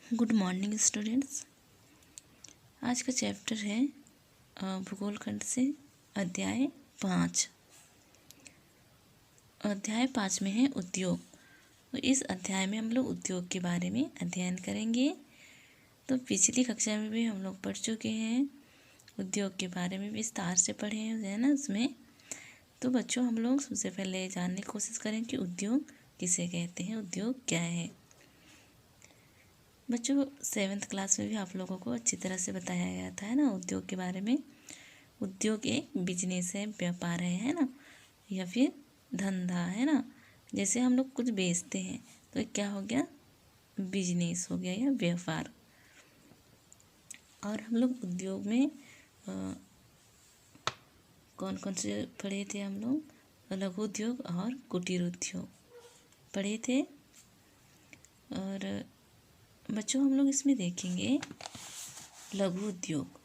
Good morning students. आज का chapter है भूगोल खंड से अध्याय 5। अध्याय 5 में है उद्योग। तो इस अध्याय में हम लोग उद्योग के बारे में अध्ययन करेंगे। तो पिछली कक्षा में भी हम लोग पढ़ चुके हैं, उद्योग के बारे में विस्तार से पढ़े हैं, है ना उसमें। तो बच्चों, हम लोग सबसे पहले जानने की कोशिश करें कि उद्योग किसे कहते हैं, उद्योग क्या है। बच्चों, 7th क्लास में भी आप लोगों को अच्छी तरह से बताया गया था, है ना, उद्योग के बारे में। उद्योग एक बिजनेस है, व्यापार है ना, या फिर धंधा, है ना। जैसे हम लोग कुछ बेचते हैं तो एक क्या हो गया, बिजनेस हो गया या व्यापार। और हम लोग उद्योग में कौन कौन से पढ़े थे हम लोग, लघु उद्योग और कुटीर उद्योग पढ़े थे। और बच्चों, हम लोग इसमें देखेंगे लघु उद्योग,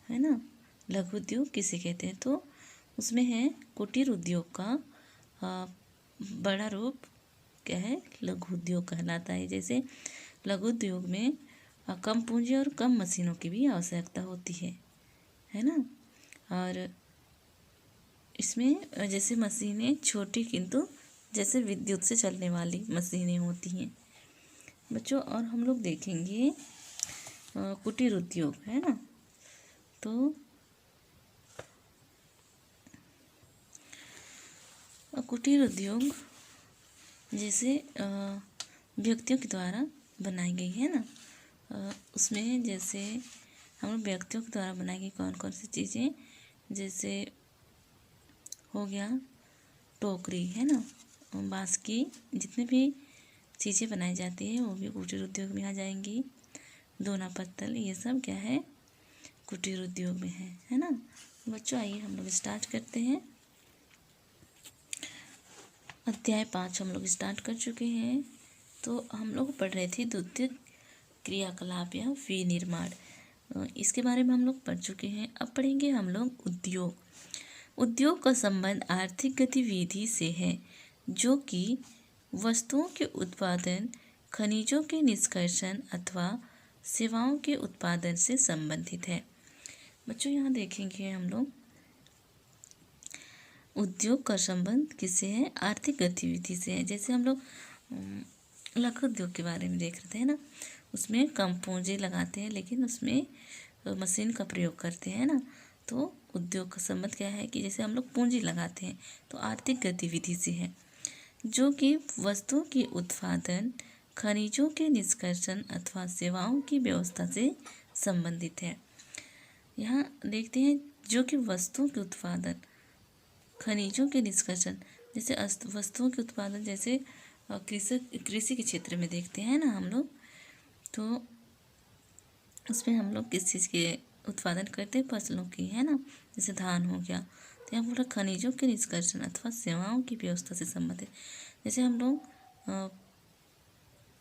है ना। लघु उद्योग किसे कहते हैं, तो उसमें है कुटीर उद्योग का बड़ा रूप क्या है, लघु उद्योग कहलाता है। जैसे लघु उद्योग में कम पूंजी और कम मशीनों की भी आवश्यकता होती है ना। और इसमें जैसे मशीनें छोटी किंतु जैसे विद्युत से चलने वाली मशीनें होती हैं बच्चों। और हम लोग देखेंगे कुटीर उद्योग, है ना। तो कुटीर उद्योग जैसे व्यक्तियों के द्वारा बनाई गई, है ना। उसमें जैसे हम लोग व्यक्तियों के द्वारा बनाई गई कौन कौन सी चीज़ें, जैसे हो गया टोकरी, है ना, बांस की जितने भी चीज़ें बनाई जाती है वो भी कुटीर उद्योग में आ जाएंगी। दोना पत्तल, ये सब क्या है, कुटीर उद्योग में है ना। बच्चों, आइए हम लोग स्टार्ट करते हैं। अध्याय 5 हम लोग स्टार्ट कर चुके हैं। तो हम लोग पढ़ रहे थे द्वितीय क्रियाकलाप या विनिर्माण, इसके बारे में हम लोग पढ़ चुके हैं। अब पढ़ेंगे हम लोग उद्योग। उद्योग का संबंध आर्थिक गतिविधि से है जो कि वस्तुओं के उत्पादन, खनिजों के निष्कर्षण अथवा सेवाओं के उत्पादन से संबंधित है। बच्चों, यहाँ देखेंगे हम लोग उद्योग का संबंध किससे है, आर्थिक गतिविधि से है। जैसे हम लोग लघु उद्योग के बारे में देख रहे थे, है ना, उसमें कम पूंजी लगाते हैं लेकिन उसमें मशीन का प्रयोग करते हैं ना। तो उद्योग का संबंध क्या है कि जैसे हम लोग पूंजी लगाते हैं तो आर्थिक गतिविधि से है जो कि वस्तुओं के उत्पादन, खनिजों के निष्कर्षण अथवा सेवाओं की व्यवस्था से संबंधित है। यहाँ देखते हैं जो कि वस्तुओं के उत्पादन, खनिजों के निष्कर्षण, जैसे वस्तुओं के उत्पादन, जैसे कृषि के क्षेत्र में देखते हैं ना हम लोग, तो उसमें हम लोग किस चीज़ के उत्पादन करते हैं, फसलों की, है ना, जैसे धान हो गया। तो यहाँ पूरा खनिजों के निष्कर्षण अथवा सेवाओं की व्यवस्था से संबंधित। जैसे हम लोग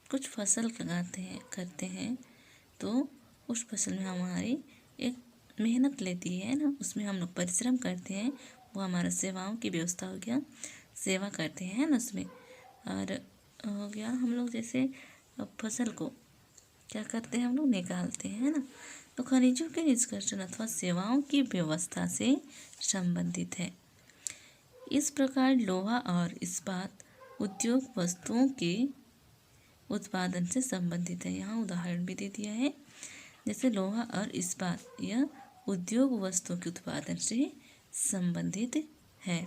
कुछ फसल लगाते हैं, करते हैं, तो उस फसल में हमारी एक मेहनत लेती है ना, उसमें हम लोग परिश्रम करते हैं, वो हमारा सेवाओं की व्यवस्था हो गया, सेवा करते हैं ना उसमें। और हो गया हम लोग जैसे फसल को क्या करते हैं, हम लोग निकालते हैं ना। तो खनिजों के निष्कर्षण अथवा सेवाओं की व्यवस्था से संबंधित है। इस प्रकार लोहा और इस्पात उद्योग वस्तुओं के उत्पादन से संबंधित है। यहाँ उदाहरण भी दे दिया है, जैसे लोहा और इस्पात यह उद्योग वस्तुओं के उत्पादन से संबंधित है।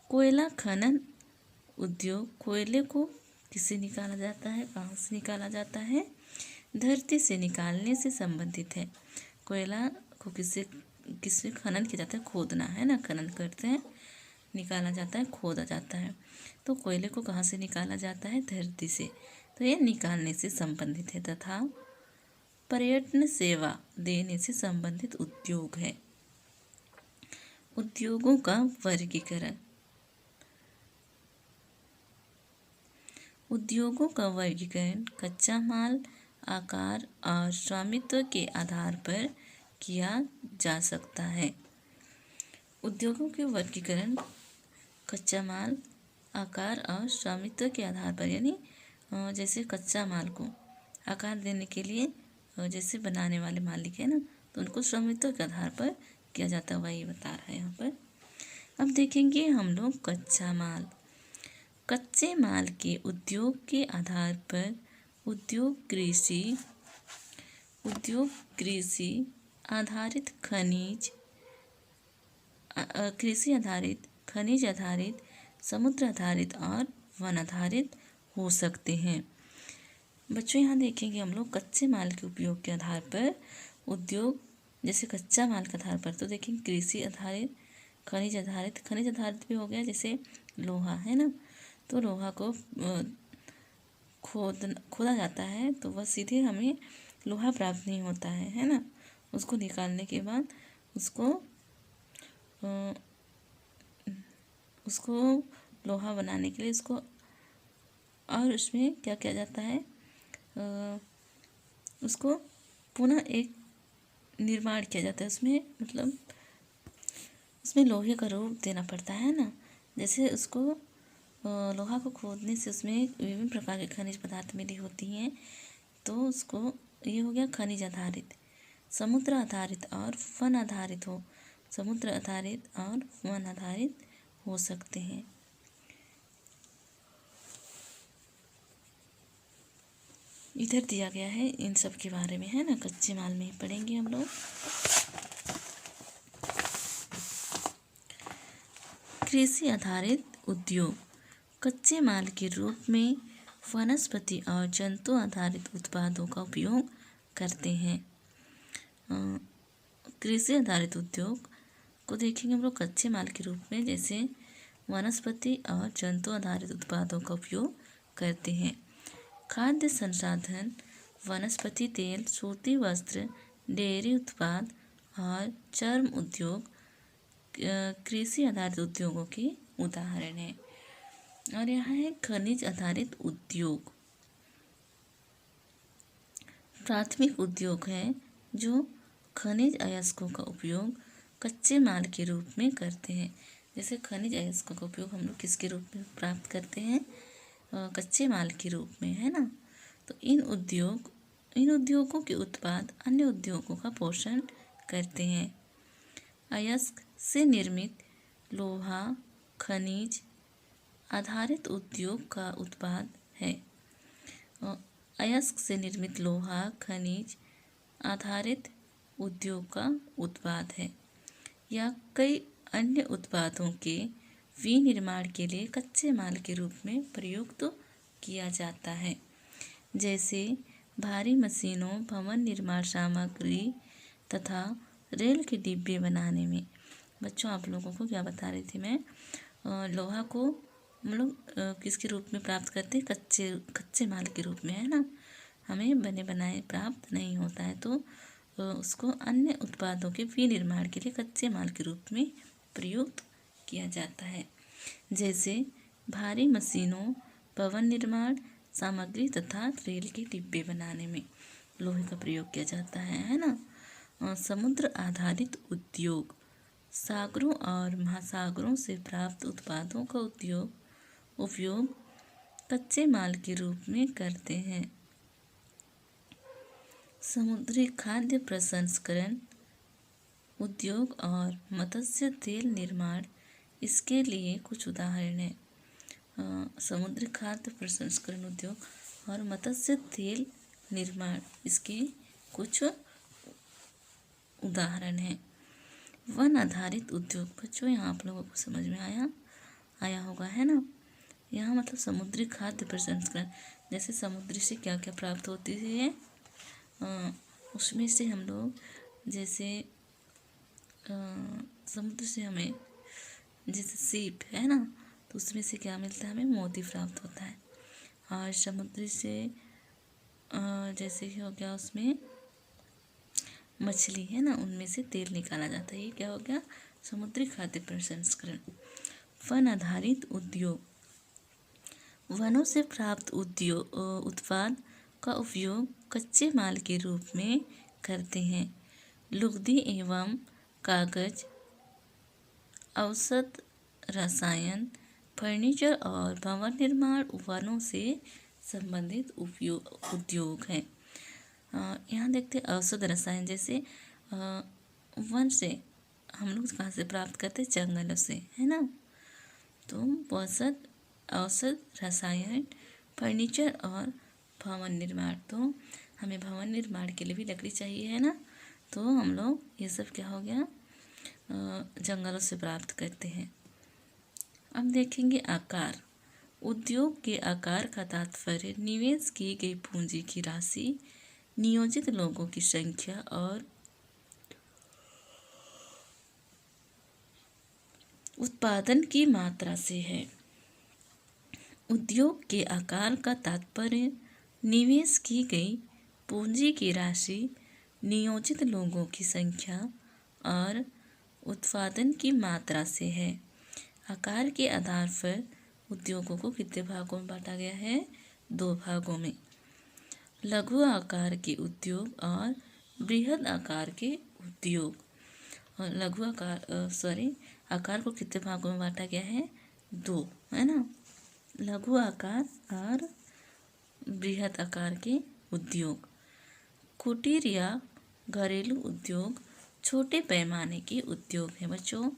कोयला खनन उद्योग कोयले को किससे निकाला जाता है, कहाँ से निकाला जाता है, धरती से निकालने से संबंधित है। कोयला को किससे खनन किया जाता है, खोदना, है ना, खनन करते हैं, निकाला जाता है, खोदा जाता है। तो कोयले को कहाँ से निकाला जाता है, धरती से, तो यह निकालने से संबंधित है। तथा पर्यटन सेवा देने से संबंधित उद्योग है। उद्योगों का वर्गीकरण। उद्योगों का वर्गीकरण कच्चा माल, आकार और स्वामित्व के आधार पर किया जा सकता है। उद्योगों के वर्गीकरण कच्चा माल, आकार और स्वामित्व के आधार पर, यानी जैसे कच्चा माल को आकार देने के लिए जैसे बनाने वाले मालिक है ना, तो उनको श्रमिकों के आधार पर किया जाता है, वही बता रहा है यहाँ पर। अब देखेंगे हम लोग कच्चा माल। कच्चे माल के उद्योग के आधार पर उद्योग कृषि आधारित खनिज आधारित, समुद्र आधारित और वन आधारित हो सकते हैं। बच्चों यहाँ देखेंगे हम लोग कच्चे माल के उपयोग के आधार पर उद्योग, जैसे कच्चा माल के आधार पर तो देखेंगे कृषि आधारित, खनिज आधारित भी हो गया, जैसे लोहा है ना, तो लोहा को खोदा जाता है तो वह सीधे हमें लोहा प्राप्त नहीं होता है ना, उसको निकालने के बाद उसको लोहा बनाने के लिए और उसमें क्या किया जाता है, उसको पुनः एक निर्माण किया जाता है, उसमें मतलब उसमें लोहे का रूप देना पड़ता है ना। जैसे उसको लोहा को खोदने से उसमें विभिन्न प्रकार के खनिज पदार्थ मिली होती हैं, तो उसको ये हो गया खनिज आधारित। समुद्र आधारित और वन आधारित हो सकते हैं। इधर दिया गया है इन सब के बारे में, है ना, कच्चे माल में ही पढ़ेंगे हम लोग। कृषि आधारित उद्योग कच्चे माल के रूप में वनस्पति और जंतु आधारित उत्पादों का उपयोग करते हैं। कृषि आधारित उद्योग को देखेंगे हम लोग कच्चे माल के रूप में, जैसे वनस्पति और जंतु आधारित उत्पादों का उपयोग करते हैं। खाद्य संसाधन, वनस्पति तेल, सूती वस्त्र, डेयरी उत्पाद और चर्म उद्योग कृषि आधारित उद्योगों के उदाहरण हैं। और यहाँ है खनिज आधारित उद्योग। प्राथमिक उद्योग है जो खनिज अयस्कों का उपयोग कच्चे माल के रूप में करते हैं। जैसे खनिज अयस्कों का उपयोग हम लोग किसके रूप में प्राप्त करते हैं, कच्चे माल के रूप में, है ना। तो इन उद्योगों के उत्पाद अन्य उद्योगों का पोषण करते हैं। अयस्क से निर्मित लोहा खनिज आधारित उद्योग का उत्पाद है। अयस्क से निर्मित लोहा खनिज आधारित उद्योग का उत्पाद है, या कई अन्य उत्पादों के विनिर्माण के लिए कच्चे माल के रूप में प्रयुक्त किया जाता है। जैसे भारी मशीनों, भवन निर्माण सामग्री तथा रेल के डिब्बे बनाने में। बच्चों आप लोगों को क्या बता रही थी मैं, लोहा को हम लोग किसके रूप में प्राप्त करते हैं, कच्चे माल के रूप में, है ना। हमें बने बनाए प्राप्त नहीं होता है, तो उसको अन्य उत्पादों के विनिर्माण के लिए कच्चे माल के रूप में प्रयुक्त किया जाता है। जैसे भारी मशीनों, भवन निर्माण सामग्री तथा रेल के डिब्बे बनाने में लोहे का प्रयोग किया जाता है ना। समुद्र आधारित उद्योग सागरों और महासागरों से प्राप्त उत्पादों का उपयोग कच्चे माल के रूप में करते हैं। समुद्री खाद्य प्रसंस्करण उद्योग और मत्स्य तेल निर्माण इसके लिए कुछ उदाहरण हैं। समुद्री खाद्य प्रसंस्करण उद्योग और मत्स्य तेल निर्माण इसके कुछ उदाहरण हैं। वन आधारित उद्योग बच्चों यहाँ आप लोगों को समझ में आया होगा, है ना। यहाँ मतलब समुद्री खाद्य प्रसंस्करण, जैसे समुद्री से क्या क्या प्राप्त होती है, उसमें से हम लोग जैसे समुद्र से हमें जैसे सीप है ना, तो उसमें से क्या मिलता है, हमें मोती प्राप्त होता है। और समुद्र से जैसे कि हो गया उसमें मछली है ना, उनमें से तेल निकाला जाता है। ये क्या हो गया, समुद्री खाद्य प्रसंस्करण। वन आधारित उद्योग वनों से प्राप्त उत्पाद का उपयोग कच्चे माल के रूप में करते हैं। लुगदी एवं कागज, औषध, रसायन, फर्नीचर और भवन निर्माण वनों से संबंधित उद्योग हैं। यहाँ देखते हैं औषध रसायन, जैसे वन से हम लोग कहाँ से प्राप्त करते हैं, जंगलों से, है ना। तो औषध रसायन, फर्नीचर और भवन निर्माण, तो हमें भवन निर्माण के लिए भी लकड़ी चाहिए, है ना। तो हम लोग ये सब क्या हो गया, जंगलों से प्राप्त करते हैं। अब देखेंगे आकार। उद्योग के आकार का तात्पर्य निवेश की गई पूंजी की राशि, नियोजित लोगों की संख्या और उत्पादन की मात्रा से है। उद्योग के आकार का तात्पर्य निवेश की गई पूंजी की राशि, नियोजित लोगों की संख्या और उत्पादन की मात्रा से है। आकार के आधार पर उद्योगों को कितने भागों में बांटा गया है, 2 भागों में। लघु आकार के उद्योग और बृहद आकार के उद्योग। और आकार को कितने भागों में बांटा गया है, 2, है ना। लघु आकार और बृहद आकार के उद्योग। कुटीर या घरेलू उद्योग छोटे पैमाने के उद्योग हैं। बच्चों,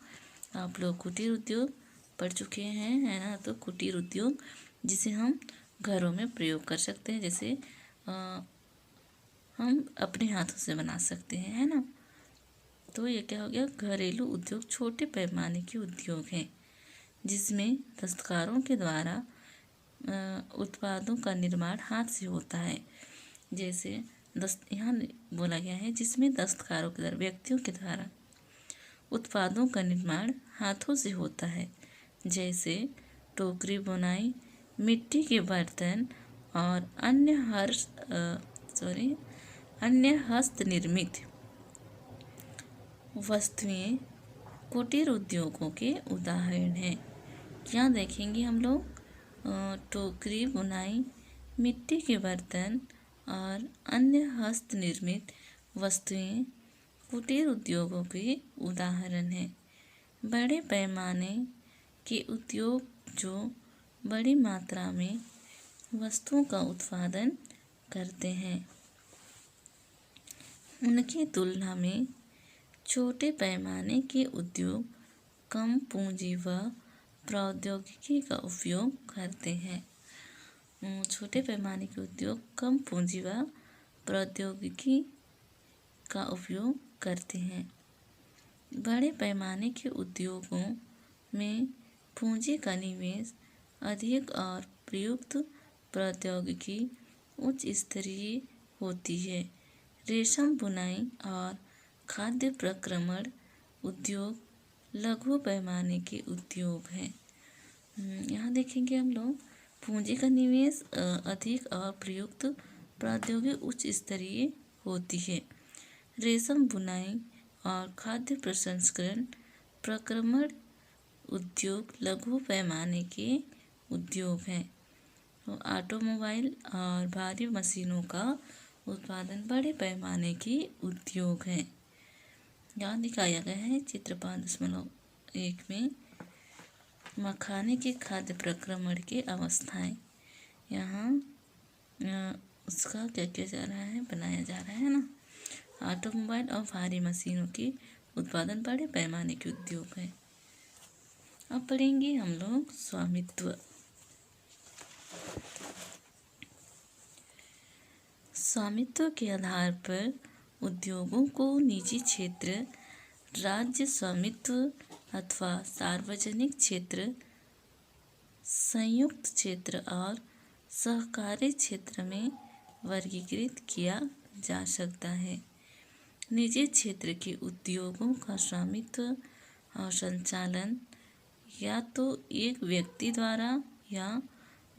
आप लोग कुटीर उद्योग पढ़ चुके हैं, है ना। तो कुटीर उद्योग जिसे हम घरों में प्रयोग कर सकते हैं, जैसे हम अपने हाथों से बना सकते हैं, है ना। तो ये क्या हो गया, घरेलू उद्योग छोटे पैमाने के उद्योग हैं जिसमें दस्तकारों के द्वारा उत्पादों का निर्माण हाथ से होता है। जैसे यहाँ बोला गया है जिसमें दस्तकारों के द्वारा, व्यक्तियों के द्वारा उत्पादों का निर्माण हाथों से होता है, जैसे टोकरी बुनाई, मिट्टी के बर्तन और अन्य हस्त निर्मित वस्तुएं कुटीर उद्योगों के उदाहरण हैं। क्या देखेंगे हम लोग, टोकरी बुनाई, मिट्टी के बर्तन और अन्य हस्त निर्मित वस्तुएं कुटीर उद्योगों के उदाहरण हैं। बड़े पैमाने के उद्योग जो बड़ी मात्रा में वस्तुओं का उत्पादन करते हैं, उनकी तुलना में छोटे पैमाने के उद्योग कम पूंजी व प्रौद्योगिकी का उपयोग करते हैं। छोटे पैमाने के उद्योग कम पूंजी व प्रौद्योगिकी का उपयोग करते हैं। बड़े पैमाने के उद्योगों में पूंजी का निवेश अधिक और प्रयुक्त प्रौद्योगिकी उच्च स्तरीय होती है। रेशम बुनाई और खाद्य प्रक्रमण उद्योग लघु पैमाने के उद्योग हैं। यहाँ देखेंगे हम लोग, पूंजी का निवेश अधिक और प्रयुक्त प्रौद्योगिकी उच्च स्तरीय होती है। रेशम बुनाई और खाद्य प्रसंस्करण प्रक्रमण उद्योग लघु पैमाने के उद्योग हैं। तो ऑटोमोबाइल और भारी मशीनों का उत्पादन बड़े पैमाने के उद्योग हैं। यहाँ दिखाया गया है चित्र 5.1 में मखाने के खाद्य प्रक्रमण की अवस्थाएं। यहाँ उसका क्या किया जा रहा है, बनाया जा रहा है ना। ऑटोमोबाइल और भारी मशीनों की उत्पादन बड़े पैमाने के उद्योग है। अब पढ़ेंगे हम लोग स्वामित्व। स्वामित्व के आधार पर उद्योगों को निजी क्षेत्र, राज्य स्वामित्व अथवा सार्वजनिक क्षेत्र, संयुक्त क्षेत्र और सहकारी क्षेत्र में वर्गीकृत किया जा सकता है। निजी क्षेत्र के उद्योगों का स्वामित्व और संचालन या तो एक व्यक्ति द्वारा या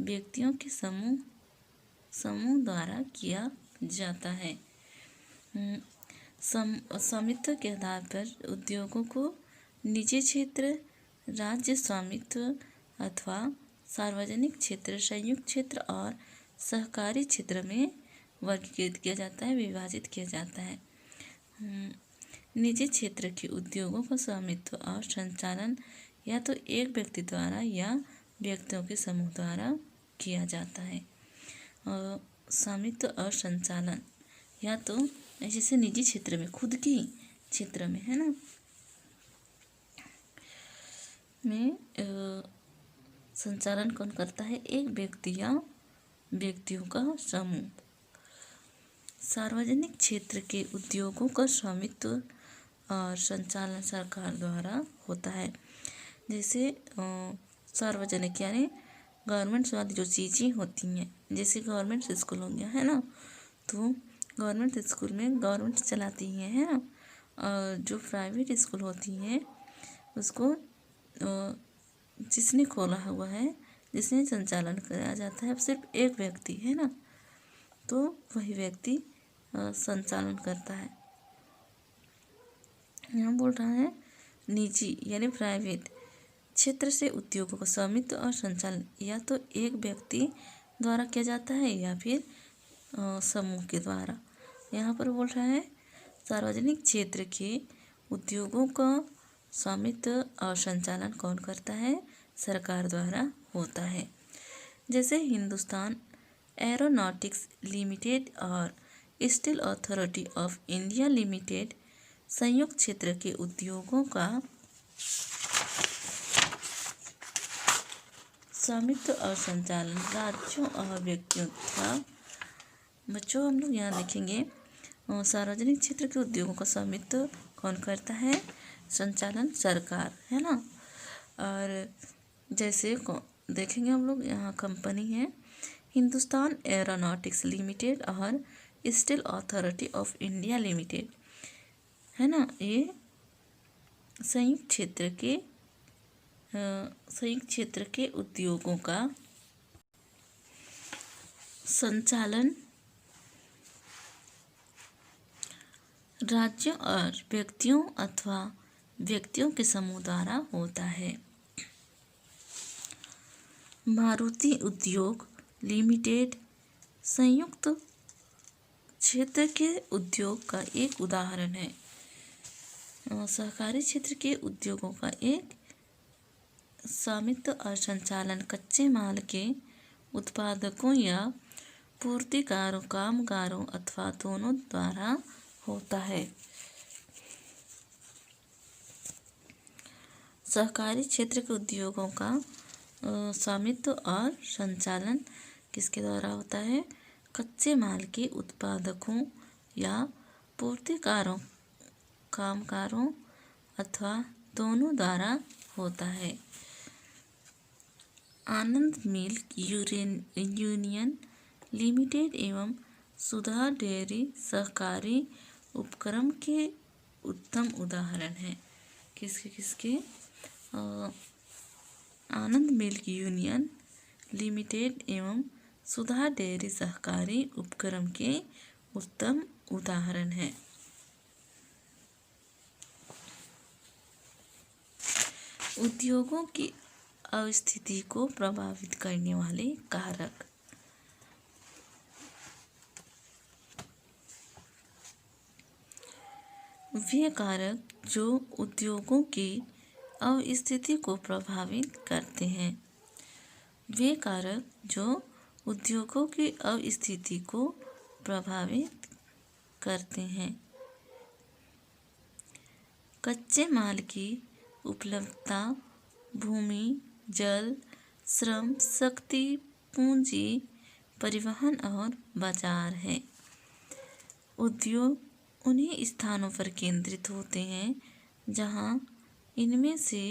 व्यक्तियों के समूह द्वारा किया जाता है। स्वामित्व के आधार पर उद्योगों को निजी क्षेत्र, राज्य स्वामित्व अथवा सार्वजनिक क्षेत्र, संयुक्त क्षेत्र और सहकारी क्षेत्र में वर्गीकृत किया जाता है, विभाजित किया जाता है। निजी क्षेत्र के उद्योगों का स्वामित्व और संचालन या तो एक व्यक्ति द्वारा या व्यक्तियों के समूह द्वारा किया जाता है। स्वामित्व और संचालन, या तो जैसे निजी क्षेत्र में, खुद की क्षेत्र में, है ना, में संचालन कौन करता है? एक व्यक्ति या व्यक्तियों का समूह। सार्वजनिक क्षेत्र के उद्योगों का स्वामित्व और संचालन सरकार द्वारा होता है। जैसे सार्वजनिक यानी गवर्नमेंट वाली जो चीज़ें होती हैं, जैसे गवर्नमेंट स्कूल हो गया, है ना, तो गवर्नमेंट स्कूल में गवर्नमेंट चलाती है ना, और जो प्राइवेट स्कूल होती हैं उसको जिसने खोला हुआ है, जिसने संचालन कराया जाता है, अब सिर्फ एक व्यक्ति है ना, तो वही व्यक्ति संचालन करता है। यहाँ बोल रहा है निजी यानी प्राइवेट क्षेत्र से उद्योगों का स्वामित्व और संचालन या तो एक व्यक्ति द्वारा किया जाता है या फिर समूह के द्वारा। यहाँ पर बोल रहा है सार्वजनिक क्षेत्र के उद्योगों का स्वामित्व और संचालन कौन करता है? सरकार द्वारा होता है। जैसे हिंदुस्तान एरोनॉटिक्स लिमिटेड और steel authority of India limited संयुक्त क्षेत्र के उद्योगों का स्वामित्व और संचालन राज्यों और व्यक्तियों का। बच्चों हम लोग यहाँ देखेंगे सार्वजनिक क्षेत्र के उद्योगों का स्वामित्व कौन करता है? संचालन सरकार, है ना। और जैसे देखेंगे हम लोग यहाँ कंपनी है हिंदुस्तान एरोनॉटिक्स लिमिटेड और steel authority of India limited, है ना, ये संयुक्त क्षेत्र के उद्योगों का संचालन राज्यों और व्यक्तियों अथवा व्यक्तियों के समूह द्वारा होता है। मारुति उद्योग लिमिटेड संयुक्त क्षेत्र के उद्योग का एक उदाहरण है। सहकारी क्षेत्र के उद्योगों का एक स्वामित्व और संचालन कच्चे माल के उत्पादकों या पूर्तिकारों, कामगारों अथवा दोनों द्वारा होता है। सहकारी क्षेत्र के उद्योगों का स्वामित्व और संचालन किसके द्वारा होता है? कच्चे माल के उत्पादकों या पूर्तिकारों, कामगारों अथवा दोनों द्वारा होता है। आनंद मिल्क यूनियन लिमिटेड एवं सुधा डेयरी सहकारी उपक्रम के उत्तम उदाहरण हैं। किसके? आनंद मिल्क यूनियन लिमिटेड एवं सुधा डेयरी सहकारी उपक्रम के उत्तम उदाहरण हैं। उद्योगों की अस्थिति को प्रभावित करने वाले कारक। वे कारक जो उद्योगों की अस्थिति को प्रभावित करते हैं। वे कारक जो उद्योगों की अस्थिति को प्रभावित करते हैं। कच्चे माल की उपलब्धता, भूमि, जल, श्रम, शक्ति, पूंजी, परिवहन और बाजार है। उद्योग उन्हीं स्थानों पर केंद्रित होते हैं जहां इनमें से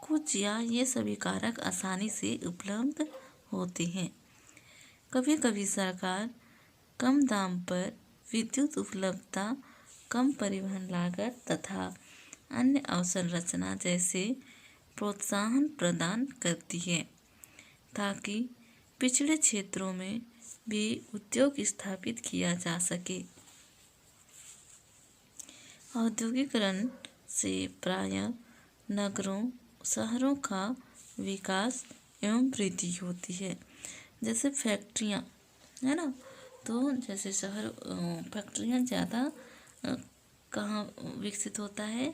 कुछ या ये सभी कारक आसानी से उपलब्ध होते हैं। कभी कभी सरकार कम दाम पर विद्युत उपलब्धता, कम परिवहन लागत तथा अन्य अवसंरचना जैसे प्रोत्साहन प्रदान करती है ताकि पिछड़े क्षेत्रों में भी उद्योग स्थापित किया जा सके। औद्योगिकरण से प्रायः नगरों, शहरों का विकास एवं वृद्धि होती है। जैसे फैक्ट्रियाँ, है ना, तो जैसे फैक्ट्रियाँ ज़्यादा कहाँ विकसित होता है?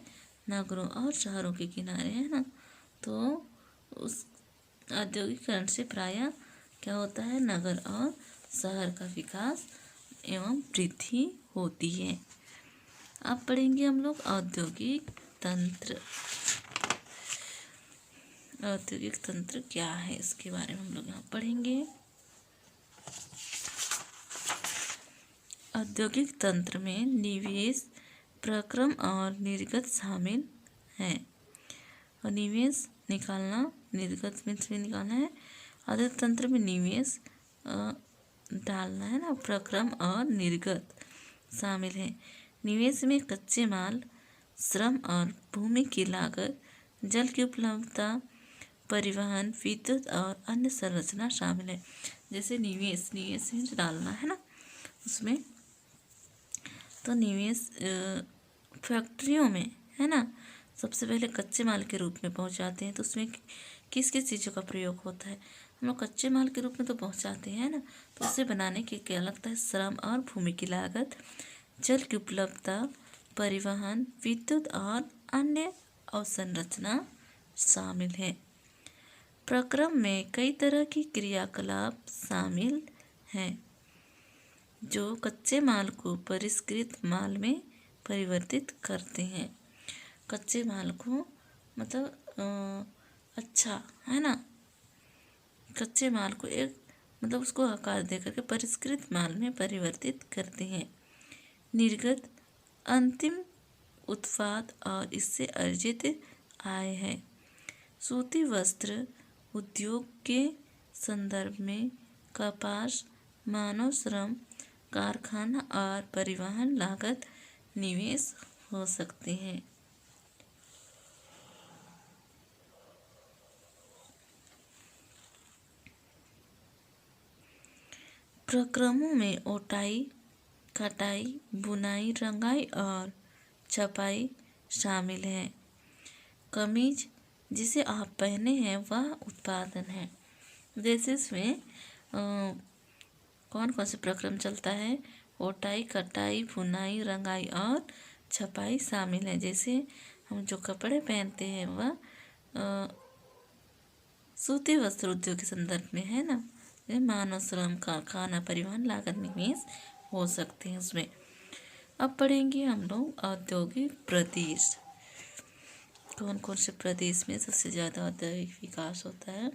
नगरों और शहरों के किनारे, है ना, तो उस औद्योगिकरण से प्रायः क्या होता है, नगर और शहर का विकास एवं वृद्धि होती है। अब पढ़ेंगे हम लोग औद्योगिक तंत्र। औद्योगिक तंत्र क्या है इसके बारे में हम लोग यहाँ पढ़ेंगे। औद्योगिक तंत्र में निवेश, प्रक्रम और निर्गत शामिल हैं। और निवेश निकालना, निर्गत में निकालना है। औद्योगिक तंत्र में निवेश डालना है ना, प्रक्रम और निर्गत शामिल है। निवेश में कच्चे माल, श्रम और भूमि की लागत, जल की उपलब्धता, परिवहन, विद्युत और अन्य संरचना शामिल है। जैसे निवेश में डालना है ना, उसमें तो निवेश फैक्ट्रियों में है ना, सबसे पहले कच्चे माल के रूप में पहुंचाते हैं। तो उसमें किस किस चीज़ों का प्रयोग होता है, हम लोग कच्चे माल के रूप में तो पहुंचाते हैं ना, तो उसे बनाने के क्या लगता है, श्रम और भूमि की लागत, जल की उपलब्धता, परिवहन, विद्युत और अन्य अवसंरचना शामिल है। प्रक्रम में कई तरह की क्रियाकलाप शामिल हैं जो कच्चे माल को परिष्कृत माल में परिवर्तित करते हैं। कच्चे माल को मतलब अच्छा है ना, कच्चे माल को एक मतलब उसको आकार दे करके परिष्कृत माल में परिवर्तित करते हैं। निर्गत अंतिम उत्पाद और इससे अर्जित आय है। सूती वस्त्र उद्योग के संदर्भ में कपास, मानव श्रम, कारखाना और परिवहन लागत निवेश हो सकते हैं। प्रक्रमों में ओटाई, कटाई, बुनाई, रंगाई और छपाई शामिल है। कमीज जिसे आप पहने हैं वह उत्पादन है। जैसे इसमें कौन कौन से प्रक्रम चलता है, ओटाई, कटाई, बुनाई, रंगाई और छपाई शामिल है। जैसे हम जो कपड़े पहनते हैं वह सूती वस्त्र उद्योग के संदर्भ में है ना, मानव श्रम, कारखाना, परिवहन लागत निवेश हो सकते हैं उसमें। अब पढ़ेंगे हम लोग औद्योगिक प्रदेश। कौन कौन से प्रदेश में सबसे ज़्यादा औद्योगिक विकास होता है।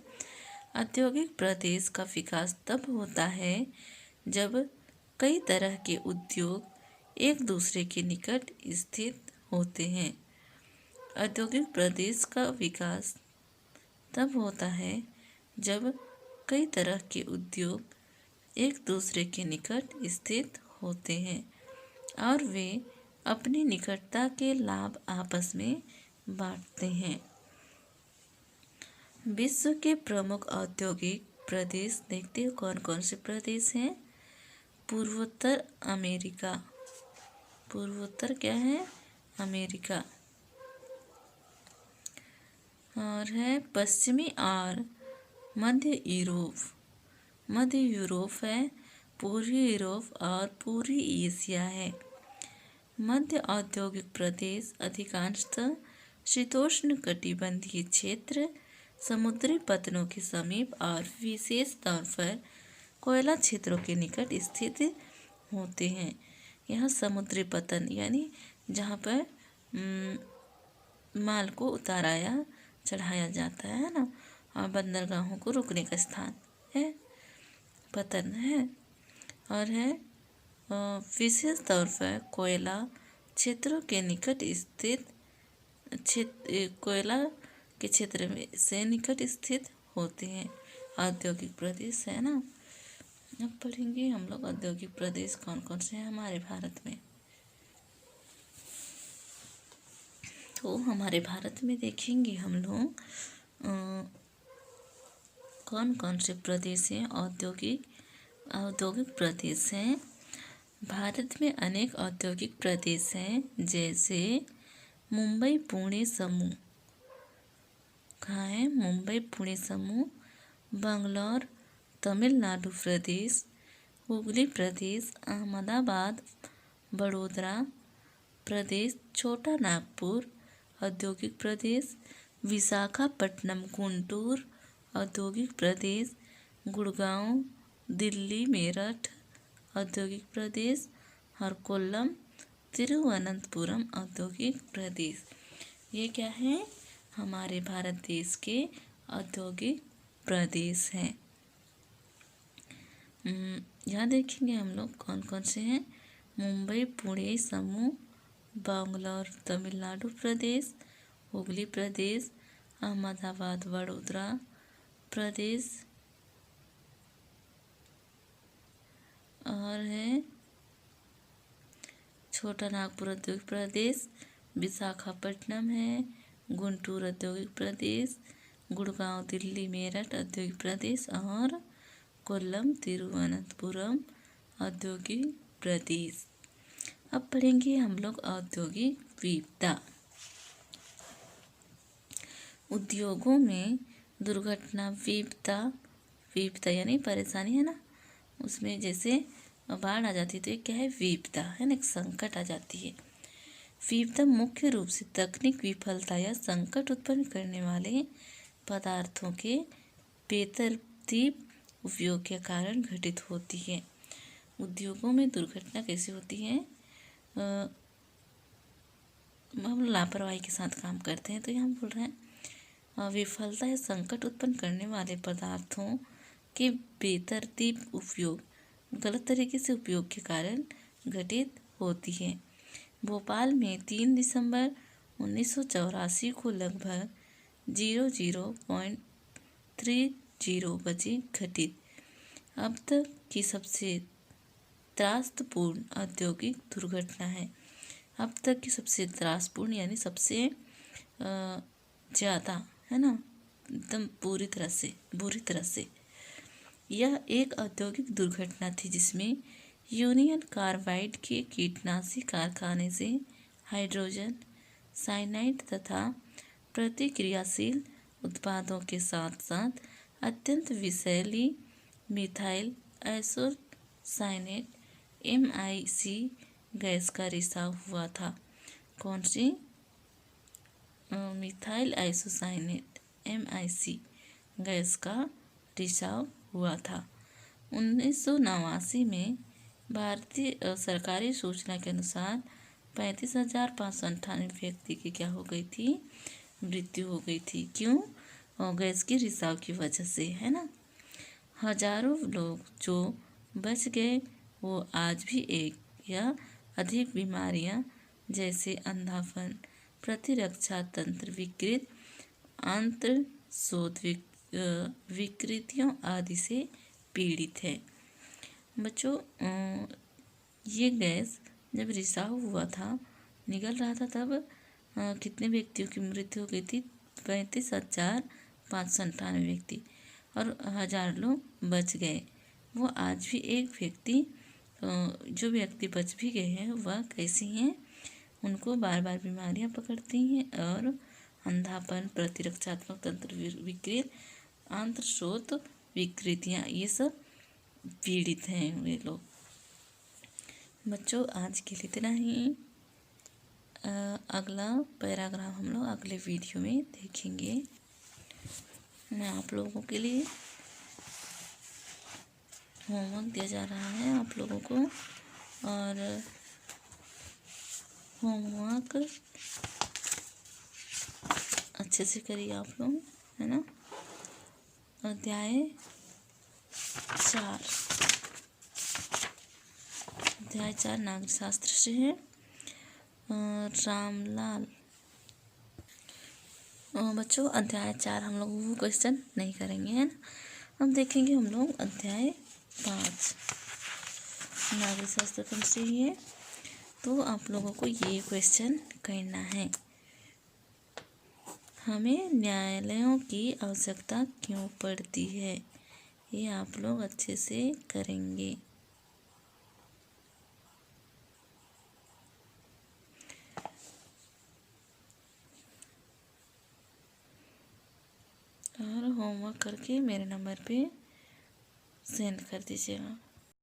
औद्योगिक प्रदेश का विकास तब होता है जब कई तरह के उद्योग एक दूसरे के निकट स्थित होते हैं। औद्योगिक प्रदेश का विकास तब होता है जब कई तरह के उद्योग एक दूसरे के निकट स्थित होते हैं और वे अपनी निकटता के लाभ आपस में बांटते हैं। विश्व के प्रमुख औद्योगिक प्रदेश देखते हो कौन कौन से प्रदेश हैं। पूर्वोत्तर अमेरिका, पूर्वोत्तर क्या है, अमेरिका। और है पश्चिमी और मध्य यूरोप, मध्य यूरोप है, पूर्वी यूरोप और पूर्वी एशिया है। मध्य औद्योगिक प्रदेश अधिकांशतः शीतोष्ण कटिबंधीय क्षेत्र, समुद्री पतनों के समीप और विशेष तौर पर कोयला क्षेत्रों के निकट स्थित होते हैं। यह समुद्री पतन यानी जहाँ पर माल को उताराया चढ़ाया जाता है ना, और बंदरगाहों को रुकने का स्थान है, पतन है। और है विशेष तौर पर कोयला क्षेत्रों के निकट स्थित कोयला के क्षेत्र में से निकट स्थित होते हैं औद्योगिक प्रदेश है ना। अब पढ़ेंगे हम लोग औद्योगिक प्रदेश कौन कौन से हैं हमारे भारत में। तो हमारे भारत में देखेंगे हम लोग कौन कौन से प्रदेश हैं, औद्योगिक प्रदेश हैं। भारत में अनेक औद्योगिक प्रदेश हैं, जैसे मुंबई पुणे समूह, कहाँ है, मुंबई पुणे समूह, बंगलौर तमिलनाडु प्रदेश, हुगली प्रदेश, अहमदाबाद वडोदरा प्रदेश, छोटा नागपुर औद्योगिक प्रदेश, विशाखापट्टनम गुंटूर औद्योगिक प्रदेश, गुड़गांव दिल्ली मेरठ औद्योगिक प्रदेश और कोल्लम तिरुवनंतपुरम औद्योगिक प्रदेश। ये क्या है? हमारे भारत देश के औद्योगिक प्रदेश हैं। यहाँ देखेंगे हम लोग कौन कौन से हैं। मुंबई पुणे समूह, बैंगलोर तमिलनाडु प्रदेश, हुगली प्रदेश, अहमदाबाद वडोदरा प्रदेश और है छोटा नागपुर औद्योगिक प्रदेश, विशाखापट्टनम है, गुंटूर औद्योगिक प्रदेश, गुड़गांव दिल्ली मेरठ औद्योगिक प्रदेश और कोल्लम तिरुवनंतपुरम औद्योगिक प्रदेश। अब पढ़ेंगे हम लोग औद्योगिक विविधता। उद्योगों में दुर्घटना विविधता यानी परेशानी है ना, उसमें जैसे बाढ़ आ जाती है तो ये क्या है? विविधता है ना, एक संकट आ जाती है। विविधता मुख्य रूप से तकनीक विफलता या संकट उत्पन्न करने वाले पदार्थों के बेतरतीब उपयोग के कारण घटित होती है। उद्योगों में दुर्घटना कैसे होती है? हम लापरवाही के साथ काम करते हैं, तो यहाँ बोल रहे हैं विफलता या संकट उत्पन्न करने वाले पदार्थों के बेतरतीब उपयोग, गलत तरीके से उपयोग के कारण घटित होती है। भोपाल में 3 दिसंबर 1984 को लगभग 00.30 बजे घटित अब तक की सबसे त्रासपूर्ण औद्योगिक दुर्घटना है। अब तक की सबसे त्रासपूर्ण यानी सबसे ज़्यादा है ना, एकदम बुरी तरह से यह एक औद्योगिक दुर्घटना थी जिसमें यूनियन कार्बाइड के कीटनाशी कारखाने से हाइड्रोजन साइनाइड तथा प्रतिक्रियाशील उत्पादों के साथ साथ अत्यंत विषैली मिथाइल आइसोसाइनेट MIC गैस का रिसाव हुआ था। कौन सी? मिथाइल आइसोसाइनेट MIC गैस का रिसाव हुआ था। 1989 में भारतीय सरकारी सूचना के अनुसार 35,598 व्यक्ति की क्या हो गई थी? मृत्यु हो गई थी। क्यों? गैस के रिसाव की वजह से, है ना। हजारों लोग जो बच गए वो आज भी एक या अधिक बीमारियां जैसे अंधापन, प्रतिरक्षा तंत्र विकृत, आंत्रशोथ विकृतियों आदि से पीड़ित है। बच्चों, ये गैस जब रिसाव हुआ था, निकल रहा था, तब कितने व्यक्तियों की मृत्यु हो गई थी? 35,598 व्यक्ति, और 1000 लोग बच गए। वो आज भी एक व्यक्ति, जो व्यक्ति बच भी गए हैं वह कैसी हैं? उनको बार बार बीमारियां पकड़ती हैं और अंधापन, प्रतिरक्षात्मक तंत्र विकृत, आंत्रशोथ विकृतियाँ, ये सब पीड़ित हैं वे लोग। बच्चों, आज के लिए इतना ही। अगला पैराग्राफ हम लोग अगले वीडियो में देखेंगे। मैं आप लोगों के लिए होमवर्क दिया जा रहा है आप लोगों को, और होमवर्क अच्छे से करिए आप लोग, है ना। अध्याय 4 नागरिक शास्त्र से है। रामलाल। बच्चों, अध्याय 4 हम लोग वो क्वेश्चन नहीं करेंगे, है ना। अब देखेंगे हम लोग अध्याय 5 नागरिक शास्त्र कौन से ही है। तो आप लोगों को ये क्वेश्चन करना है, हमें न्यायालयों की आवश्यकता क्यों पड़ती है? ये आप लोग अच्छे से करेंगे। और होमवर्क करके मेरे नंबर पे सेंड कर दीजिएगा।